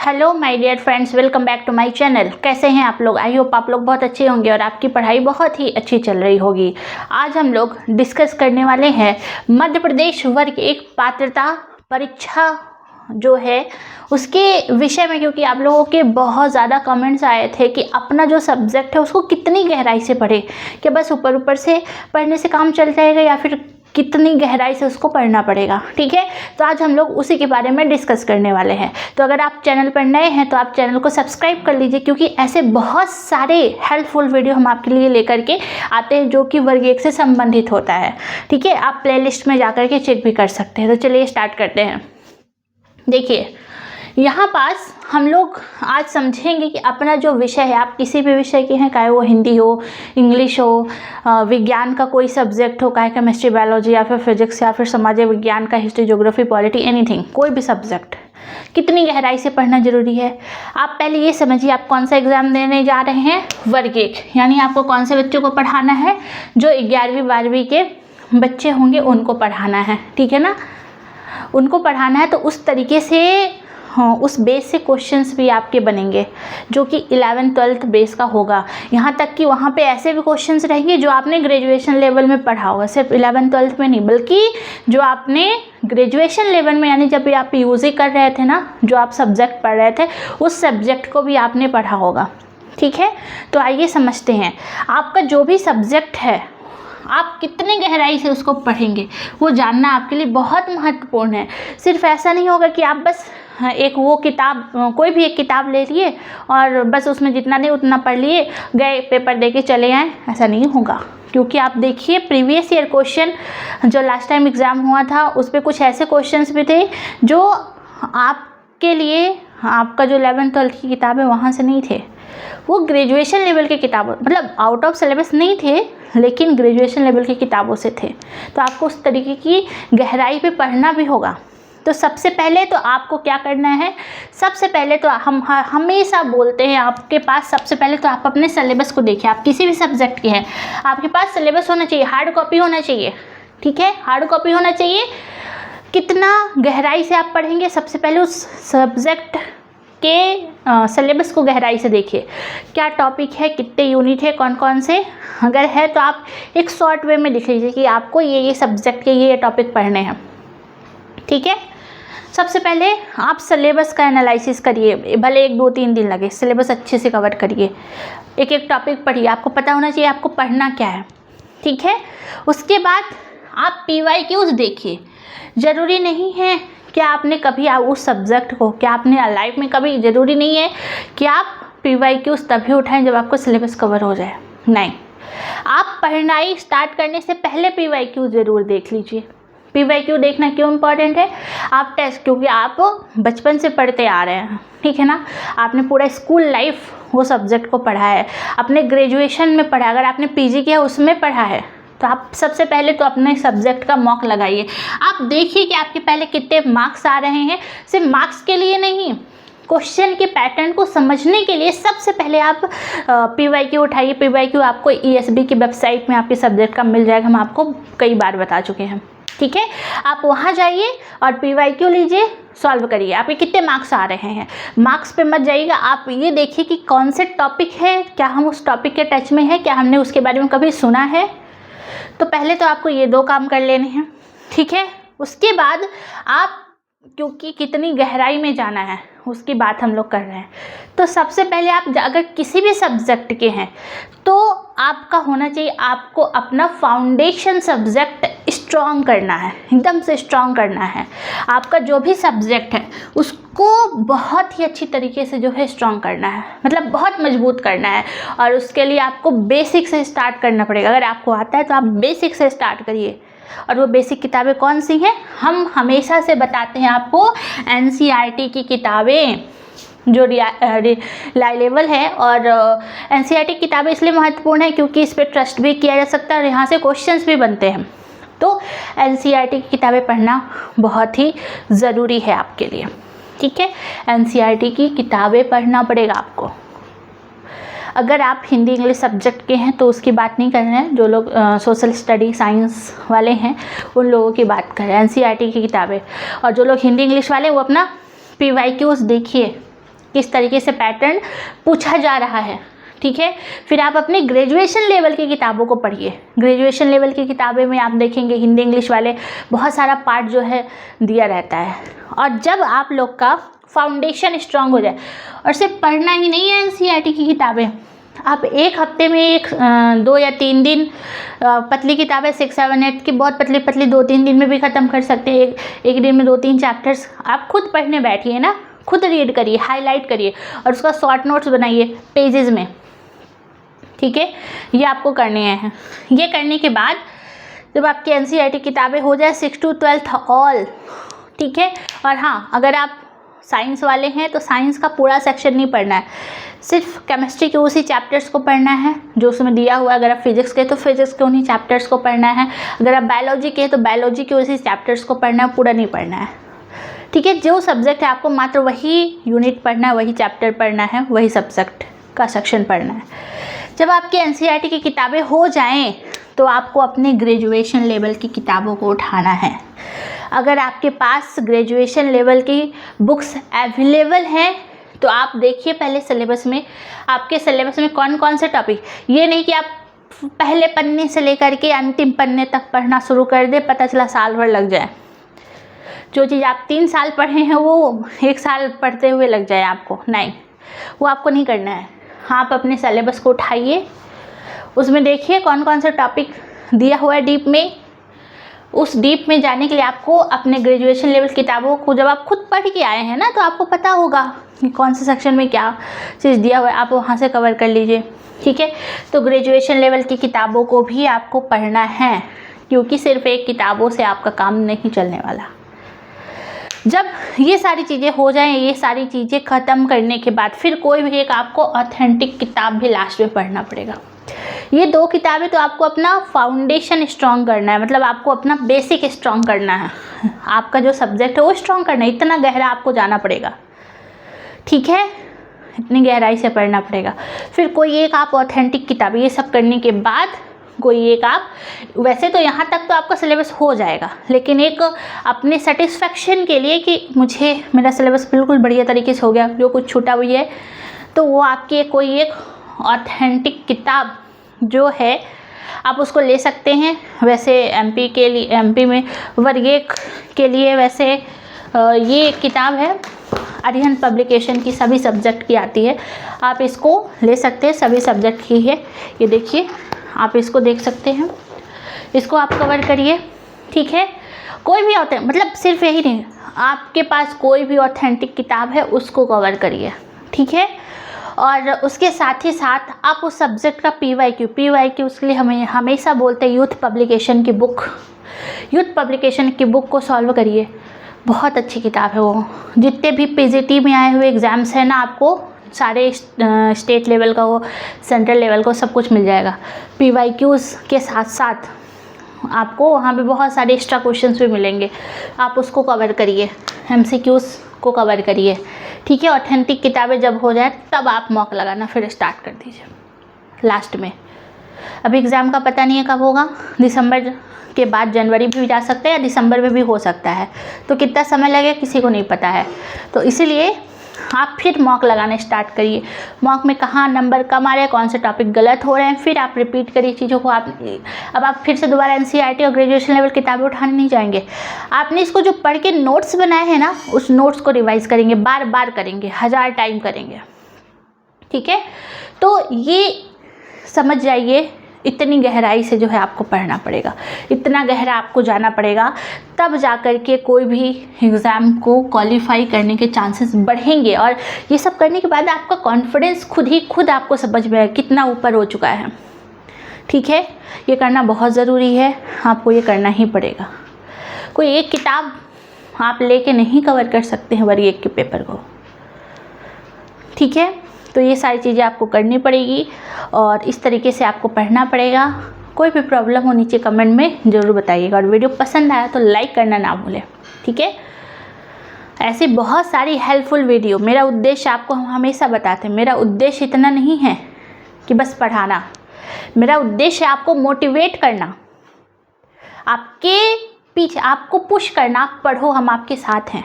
Hello my dear friends, welcome back to my channel. कैसे हैं आप लोग? आई होप आप लोग बहुत अच्छे होंगे और आपकी पढ़ाई बहुत ही अच्छी चल रही होगी। आज हम लोग डिस्कस करने वाले हैं मध्य प्रदेश वर्ग एक पात्रता परीक्षा जो है उसके विषय में, क्योंकि आप लोगों के बहुत ज़्यादा कमेंट्स आए थे कि अपना जो सब्जेक्ट है उसको कितनी गहराई से पढ़े, कि बस ऊपर ऊपर से पढ़ने से काम चल जाएगा या फिर कितनी गहराई से उसको पढ़ना पड़ेगा। ठीक है, तो आज हम लोग उसी के बारे में डिस्कस करने वाले हैं। तो अगर आप चैनल पर नए हैं तो आप चैनल को सब्सक्राइब कर लीजिए, क्योंकि ऐसे बहुत सारे हेल्पफुल वीडियो हम आपके लिए लेकर के आते हैं जो कि वर्ग 1 से संबंधित होता है। ठीक है, आप प्लेलिस्ट में जाकर के चेक भी कर सकते हैं। तो चलिए स्टार्ट करते हैं। देखिए, यहाँ पास हम लोग आज समझेंगे कि अपना जो विषय है, आप किसी भी विषय के हैं, चाहे वो हिंदी हो, इंग्लिश हो, विज्ञान का कोई सब्जेक्ट हो, चाहे केमिस्ट्री, बायोलॉजी या फिर फिजिक्स या फिर समाज विज्ञान का, हिस्ट्री, ज्योग्राफी, पॉलिटी, एनीथिंग, कोई भी सब्जेक्ट, कितनी गहराई से पढ़ना जरूरी है। आप पहले ये समझिए, आप कौन सा एग्जाम देने जा रहे हैं? वर्ग 1, यानी आपको कौन से बच्चों को पढ़ाना है? जो 11वीं 12वीं के बच्चे होंगे उनको पढ़ाना है। ठीक है ना, उनको पढ़ाना है। तो उस तरीके से उस बेस से क्वेश्चंस भी आपके बनेंगे जो कि 11th 12th बेस का होगा। यहाँ तक कि वहाँ पे ऐसे भी क्वेश्चंस रहेंगे जो आपने ग्रेजुएशन लेवल में पढ़ा होगा, सिर्फ 11th 12th में नहीं, बल्कि जो आपने ग्रेजुएशन लेवल में, यानी जब भी आप यूजी कर रहे थे ना, जो आप सब्जेक्ट पढ़ रहे थे, उस सब्जेक्ट को भी आपने पढ़ा होगा। ठीक है, तो आइए समझते हैं। आपका जो भी सब्जेक्ट है आप कितनी गहराई से उसको पढ़ेंगे वो जानना आपके लिए बहुत महत्वपूर्ण है। सिर्फ ऐसा नहीं होगा कि आप बस एक वो किताब, कोई भी एक किताब ले लिए और बस उसमें जितना नहीं उतना पढ़ लिए, गए पेपर दे के चले आए, ऐसा नहीं होगा। क्योंकि आप देखिए, प्रीवियस ईयर क्वेश्चन जो लास्ट टाइम एग्ज़ाम हुआ था उस पर कुछ ऐसे क्वेश्चंस भी थे जो आपके लिए, आपका जो 11th 12th की किताब है वहाँ से नहीं थे, वो ग्रेजुएशन लेवल के किताबों, मतलब आउट ऑफ सिलेबस नहीं थे, लेकिन ग्रेजुएशन लेवल की किताबों से थे। तो आपको उस तरीके की गहराई पे पढ़ना भी होगा। तो सबसे पहले तो आपको क्या करना है? सबसे पहले तो हम हमेशा बोलते हैं, आपके पास सबसे पहले तो आप अपने सिलेबस को देखिए। आप किसी भी सब्जेक्ट के हैं, आपके पास सिलेबस होना चाहिए, हार्ड कॉपी होना चाहिए। ठीक है, हार्ड कॉपी होना चाहिए। कितना गहराई से आप पढ़ेंगे? सबसे पहले उस सब्जेक्ट के सिलेबस को गहराई से देखिए, क्या टॉपिक है, कितने यूनिट है, कौन कौन से। अगर है तो आप एक शॉर्ट वे में लिख लीजिए कि आपको ये सब्जेक्ट के ये टॉपिक पढ़ने हैं। ठीक है, सबसे पहले आप सिलेबस का एनालिसिस करिए, भले 1 2 3 दिन लगे, सिलेबस अच्छे से कवर करिए, एक एक टॉपिक पढ़िए। आपको पता होना चाहिए आपको पढ़ना क्या है। ठीक है, उसके बाद आप PYQs देखिए। ज़रूरी नहीं है कि आपने कभी उस सब्जेक्ट को, क्या आपने लाइफ में कभी, ज़रूरी नहीं है कि आप PYQs तभी उठाएं जब आपको सिलेबस कवर हो जाए। नहीं, आप पढ़ाई स्टार्ट करने से पहले PYQ ज़रूर देख लीजिए। PYQ देखना क्यों इम्पॉर्टेंट है? आप टेस्ट, क्योंकि आप बचपन से पढ़ते आ रहे हैं, ठीक है ना, आपने पूरा स्कूल लाइफ वो सब्जेक्ट को पढ़ा है, अपने ग्रेजुएशन में पढ़ा, अगर आपने PG किया उसमें पढ़ा है, तो आप सबसे पहले तो अपने सब्जेक्ट का मॉक लगाइए। आप देखिए कि आपके पहले कितने मार्क्स आ रहे हैं। सिर्फ मार्क्स के लिए नहीं, क्वेश्चन के पैटर्न को समझने के लिए सबसे पहले आप PYQ उठाइए। PYQ आपको ESB की वेबसाइट में आपके सब्जेक्ट का मिल जाएगा, हम आपको कई बार बता चुके हैं। ठीक है, आप वहाँ जाइए और PYQ लीजिए, सॉल्व करिए। आपके कितने मार्क्स आ रहे हैं, मार्क्स पे मत जाइएगा, आप ये देखिए कि कौन से टॉपिक है, क्या हम उस टॉपिक के टच में हैं, क्या हमने उसके बारे में कभी सुना है। तो पहले तो आपको ये 2 काम कर लेने हैं। ठीक है, उसके बाद आप, क्योंकि कितनी गहराई में जाना है उसकी बात हम लोग कर रहे हैं, तो सबसे पहले आप अगर किसी भी सब्जेक्ट के हैं तो आपका होना चाहिए, आपको अपना फाउंडेशन सब्जेक्ट स्ट्रॉन्ग करना है, एकदम से स्ट्रॉन्ग करना है। आपका जो भी सब्जेक्ट है उसको बहुत ही अच्छी तरीके से जो है स्ट्रॉन्ग करना है, मतलब बहुत मजबूत करना है। और उसके लिए आपको बेसिक से स्टार्ट करना पड़ेगा। अगर आपको आता है तो आप बेसिक से स्टार्ट करिए। और वो बेसिक किताबें कौन सी हैं? हम हमेशा से बताते हैं आपको, NCERT की किताबें जो लाइ लेवल है। और NCERT किताबें इसलिए महत्वपूर्ण है क्योंकि इस पर ट्रस्ट भी किया जा सकता है और यहाँ से क्वेश्चंस भी बनते हैं। तो NCERT की किताबें पढ़ना बहुत ही ज़रूरी है आपके लिए। ठीक है, NCERT की किताबें पढ़ना पड़ेगा आपको। अगर आप हिंदी इंग्लिश सब्जेक्ट के हैं तो उसकी बात नहीं कर रहे हैं, जो लोग सोशल स्टडी साइंस वाले हैं उन लोगों की बात कर रहे हैं, NCERT की किताबें। और जो लोग हिंदी इंग्लिश वाले हैं वो अपना PYQs देखिए, किस तरीके से पैटर्न पूछा जा रहा है, ठीक है। फिर आप अपने ग्रेजुएशन लेवल की किताबों को पढ़िए। ग्रेजुएशन लेवल की किताबें में आप देखेंगे हिंदी इंग्लिश वाले बहुत सारा पार्ट जो है दिया रहता है। और जब आप लोग का फाउंडेशन स्ट्रांग हो जाए, और सिर्फ पढ़ना ही नहीं है एनसीईआरटी की किताबें, आप एक हफ्ते में 2 या 3 दिन पतली किताबें 6, 7, 8 की बहुत पतली पतली 2-3 दिन में भी ख़त्म कर सकते हैं। एक दिन में 2-3 चैप्टर्स आप खुद पढ़ने बैठिए ना, खुद रीड करिए, हाईलाइट करिए और उसका शॉर्ट नोट्स बनाइए पेजेस में, ठीक है। ये आपको करने हैं। ये करने के बाद जब आपकी एनसीईआरटी किताबें हो जाए 6 to 12 ऑल, ठीक है। और हाँ, अगर आप साइंस वाले हैं तो साइंस का पूरा सेक्शन नहीं पढ़ना है, सिर्फ केमिस्ट्री के उसी चैप्टर्स को पढ़ना है जो उसमें दिया हुआ है। अगर आप फिजिक्स के तो फिजिक्स के उन्हीं चैप्टर्स को पढ़ना है। अगर आप बायोलॉजी के तो बायोलॉजी के उसी चैप्टर्स को पढ़ना है, पूरा नहीं पढ़ना है, ठीक है। जो सब्जेक्ट है आपको मात्र वही यूनिट पढ़ना है, वही चैप्टर पढ़ना है, वही सब्जेक्ट का सेक्शन पढ़ना है। जब आपकी एनसीईआरटी की किताबें हो जाएं तो आपको अपने ग्रेजुएशन लेवल की किताबों को उठाना है। अगर आपके पास ग्रेजुएशन लेवल की बुक्स अवेलेबल हैं तो आप देखिए पहले सिलेबस में, आपके सिलेबस में कौन कौन से टॉपिक, ये नहीं कि आप पहले पन्ने से लेकर के अंतिम पन्ने तक पढ़ना शुरू कर दे, पता चला साल भर लग जाए। जो चीज़ आप 3 साल पढ़े हैं वो 1 साल पढ़ते हुए लग जाए आपको, नहीं, वो आपको नहीं करना है। आप अपने सिलेबस को उठाइए, उसमें देखिए कौन कौन से टॉपिक दिया हुआ है डीप में। उस डीप में जाने के लिए आपको अपने ग्रेजुएशन लेवल किताबों को जब आप खुद पढ़ के आए हैं ना, तो आपको पता होगा कि कौन से सेक्शन में क्या चीज़ दिया हुआ है, आप वहाँ से कवर कर लीजिए, ठीक है। तो ग्रेजुएशन लेवल की किताबों को भी आपको पढ़ना है, क्योंकि सिर्फ एक किताबों से आपका काम नहीं चलने वाला। जब ये सारी चीज़ें हो जाएं, ये सारी चीज़ें ख़त्म करने के बाद फिर कोई भी एक आपको ऑथेंटिक किताब भी लास्ट में पढ़ना पड़ेगा। ये 2 किताबें तो आपको अपना फाउंडेशन स्ट्रॉन्ग करना है, मतलब आपको अपना बेसिक स्ट्रॉन्ग करना है, आपका जो सब्जेक्ट है वो स्ट्रॉन्ग करना है। इतना गहरा आपको जाना पड़ेगा, ठीक है, इतनी गहराई से पढ़ना पड़ेगा। फिर कोई एक आप ऑथेंटिक किताब, ये सब करने के बाद कोई एक आप, वैसे तो यहाँ तक तो आपका सिलेबस हो जाएगा, लेकिन एक अपने सेटिस्फेक्शन के लिए कि मुझे मेरा सिलेबस बिल्कुल बढ़िया तरीके से हो गया, जो कुछ छूटा हुई है, तो वो आपकी कोई एक ऑथेंटिक किताब जो है आप उसको ले सकते हैं। वैसे एमपी के लिए, एमपी में वर्ग 1 के लिए वैसे ये किताब है अरिहंत पब्लिकेशन की, सभी सब्जेक्ट की आती है, आप इसको ले सकते हैं, सभी सब्जेक्ट की है। ये देखिए, आप इसको देख सकते हैं, इसको आप कवर करिए, ठीक है। कोई भी मतलब सिर्फ यही नहीं, आपके पास कोई भी ऑथेंटिक किताब है उसको कवर करिए, ठीक है। और उसके साथ ही साथ आप उस सब्जेक्ट का पीवाईक्यू उसके लिए हमें हमेशा बोलते हैं यूथ पब्लिकेशन की बुक, यूथ पब्लिकेशन की बुक को सॉल्व करिए। बहुत अच्छी किताब है वो। जितने भी पीजीटी में आए हुए एग्ज़ाम्स हैं ना, आपको सारे स्टेट लेवल का हो, सेंट्रल लेवल का, सब कुछ मिल जाएगा। पीवाईक्यूज़ के साथ साथ आपको वहाँ पे बहुत सारे एक्स्ट्रा क्वेश्चंस भी मिलेंगे, आप उसको कवर करिए, एमसीक्यूज़ को कवर करिए, ठीक है। ऑथेंटिक किताबें जब हो जाए तब आप मॉक लगाना फिर स्टार्ट कर दीजिए लास्ट में। अभी एग्ज़ाम का पता नहीं है कब होगा, दिसंबर के बाद जनवरी भी जा सकता है या दिसंबर में भी हो सकता है, तो कितना समय लगेगा किसी को नहीं पता है। तो इसीलिए आप फिर मॉक लगाने स्टार्ट करिए। मॉक में कहाँ नंबर कम आ रहे हैं, कौन से टॉपिक गलत हो रहे हैं, फिर आप रिपीट करिए चीज़ों को। अब आप फिर से दोबारा एनसीईआरटी और ग्रेजुएशन लेवल किताबें उठाने नहीं जाएंगे, आपने इसको जो पढ़ के नोट्स बनाए हैं ना, उस नोट्स को रिवाइज करेंगे, बार बार करेंगे, 1000 टाइम करेंगे, ठीक है। तो ये समझ जाइए, इतनी गहराई से जो है आपको पढ़ना पड़ेगा, इतना गहरा आपको जाना पड़ेगा, तब जा कर के कोई भी एग्ज़ाम को क्वालिफाई करने के चांसेस बढ़ेंगे। और ये सब करने के बाद आपका कॉन्फिडेंस खुद आपको समझ में आए कितना ऊपर हो चुका है, ठीक है। ये करना बहुत ज़रूरी है, आपको ये करना ही पड़ेगा। कोई एक किताब आप लेके नहीं कवर कर सकते हैं वर्ग 1 के पेपर को, ठीक है। तो ये सारी चीज़ें आपको करनी पड़ेगी और इस तरीके से आपको पढ़ना पड़ेगा। कोई भी प्रॉब्लम हो नीचे कमेंट में ज़रूर बताइएगा, और वीडियो पसंद आया तो लाइक करना ना भूलें, ठीक है। ऐसी बहुत सारी हेल्पफुल वीडियो, मेरा उद्देश्य आपको हम हमेशा बताते हैं, मेरा उद्देश्य इतना नहीं है कि बस पढ़ाना, मेरा उद्देश्य है आपको मोटिवेट करना, आपके पीछे आपको पुश करना, आप पढ़ो, हम आपके साथ हैं,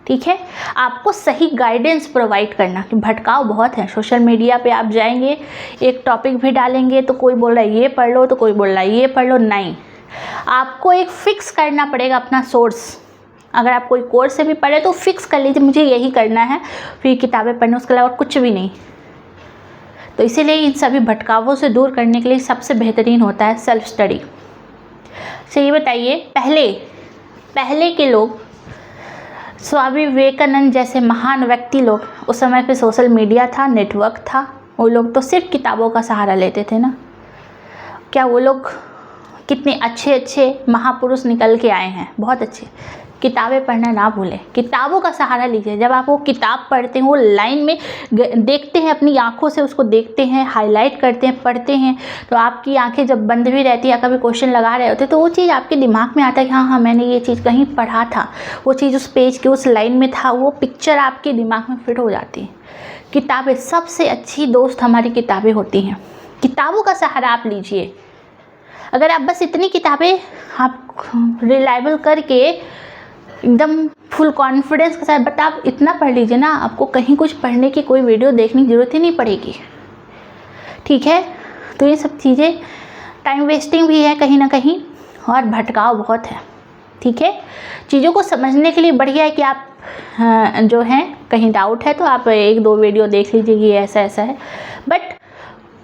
ठीक है। आपको सही गाइडेंस प्रोवाइड करना, कि भटकाव बहुत है सोशल मीडिया पे। आप जाएंगे, एक टॉपिक भी डालेंगे तो कोई बोल रहा है ये पढ़ लो, तो कोई बोल रहा है ये पढ़ लो। नहीं, आपको एक फिक्स करना पड़ेगा अपना सोर्स। अगर आप कोई कोर्स से भी पढ़े तो फिक्स कर लीजिए मुझे यही करना है, फिर किताबें पढ़ने, उसके अलावा कुछ भी नहीं। तो इसीलिए इन सभी भटकावों से दूर करने के लिए सबसे बेहतरीन होता है सेल्फ स्टडी। तो ये बताइए, पहले के लोग, स्वामी विवेकानंद जैसे महान व्यक्ति लोग, उस समय पे सोशल मीडिया था, नेटवर्क था, वो लोग तो सिर्फ किताबों का सहारा लेते थे ना। क्या वो लोग कितने अच्छे महापुरुष निकल के आए हैं, बहुत अच्छे। किताबें पढ़ना ना भूलें, किताबों का सहारा लीजिए। जब आप वो किताब पढ़ते हैं, वो लाइन में देखते हैं, अपनी आंखों से उसको देखते हैं, हाईलाइट करते हैं, पढ़ते हैं, तो आपकी आंखें जब बंद भी रहती है, कभी क्वेश्चन लगा रहे होते, तो वो चीज़ आपके दिमाग में आता है कि हाँ मैंने ये चीज़ कहीं पढ़ा था, वो चीज़ उस पेज के उस लाइन में था, वो पिक्चर आपके दिमाग में फिट हो जाती है। किताबें, सबसे अच्छी दोस्त हमारी किताबें होती हैं। किताबों का सहारा आप लीजिए। अगर आप बस इतनी किताबें आप रिलायबल करके एकदम फुल कॉन्फिडेंस के साथ, बट आप इतना पढ़ लीजिए ना, आपको कहीं कुछ पढ़ने की, कोई वीडियो देखने की ज़रूरत ही नहीं पड़ेगी। ठीक है। तो ये सब चीज़ें टाइम वेस्टिंग भी है कहीं ना कहीं, और भटकाव बहुत है। ठीक है। चीज़ों को समझने के लिए बढ़िया है कि आप जो हैं, कहीं डाउट है तो आप 1-2 वीडियो देख लीजिए कि ऐसा ऐसा है, बट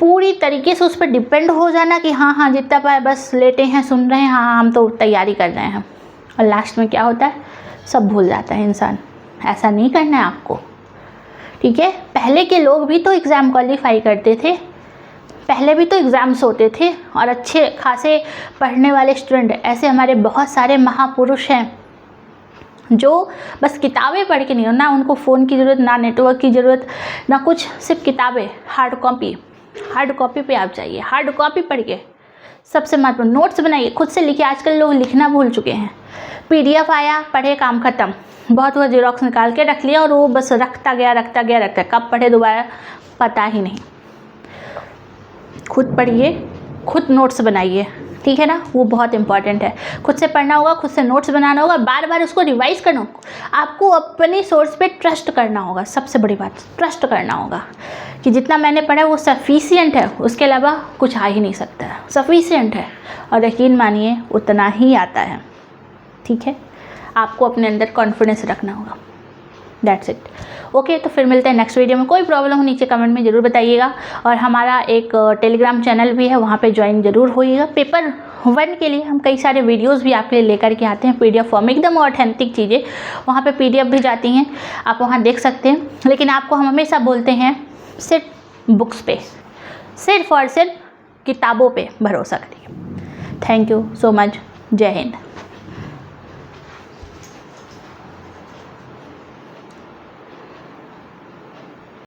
पूरी तरीके से उस पर डिपेंड हो जाना कि हाँ जितना पाए बस लेटे हैं, सुन रहे हैं, हाँ हम तो तैयारी कर रहे हैं, और लास्ट में क्या होता है, सब भूल जाता है इंसान। ऐसा नहीं करना है आपको। ठीक है। पहले के लोग भी तो एग्ज़ाम क्वालिफाई करते थे, पहले भी तो एग्ज़ाम्स होते थे, और अच्छे खासे पढ़ने वाले स्टूडेंट, ऐसे हमारे बहुत सारे महापुरुष हैं जो बस किताबें पढ़ के नहीं हो, ना उनको फ़ोन की ज़रूरत, ना नेटवर्क की ज़रूरत, ना कुछ, सिर्फ किताबें, हार्ड कॉपी पे आप जाइए, हार्ड कॉपी पढ़ के। सबसे महत्वपूर्ण, नोट्स बनाइए, खुद से लिखिए। आजकल लोग लिखना भूल चुके हैं। PDF आया, पढ़े, काम ख़त्म। बहुत हुआ जेरोक्स निकाल के रख लिया, और वो बस रखता गया, कब पढ़े दोबारा पता ही नहीं। खुद पढ़िए, खुद नोट्स बनाइए। ठीक है ना, वो बहुत इंपॉर्टेंट है। खुद से पढ़ना होगा, खुद से नोट्स बनाना होगा, बार बार उसको रिवाइज़ करना होगा। आपको अपने सोर्स पे ट्रस्ट करना होगा। सबसे बड़ी बात, ट्रस्ट करना होगा कि जितना मैंने पढ़ा वो सफिशिएंट है, उसके अलावा कुछ आ ही नहीं सकता है, सफिशिएंट है, और यकीन मानिए उतना ही आता है। ठीक है। आपको अपने अंदर कॉन्फिडेंस रखना होगा। That's it. ओके, तो फिर मिलते हैं नेक्स्ट वीडियो में। कोई प्रॉब्लम हो नीचे कमेंट में ज़रूर बताइएगा, और हमारा एक टेलीग्राम चैनल भी है, वहाँ पे ज्वाइन ज़रूर होइएगा। पेपर 1 के लिए हम कई सारे वीडियोस भी आपके लिए लेकर के आते हैं, PDF फॉर्म में, एकदम ऑथेंटिक चीज़ें। वहाँ पे PDF भी जाती हैं, आप वहाँ देख सकते हैं। लेकिन आपको हम हमेशा बोलते हैं सिर्फ बुक्स पे, सिर्फ और सिर्फ किताबों पे भरोसा करिए। Thank you so much. जय हिंद।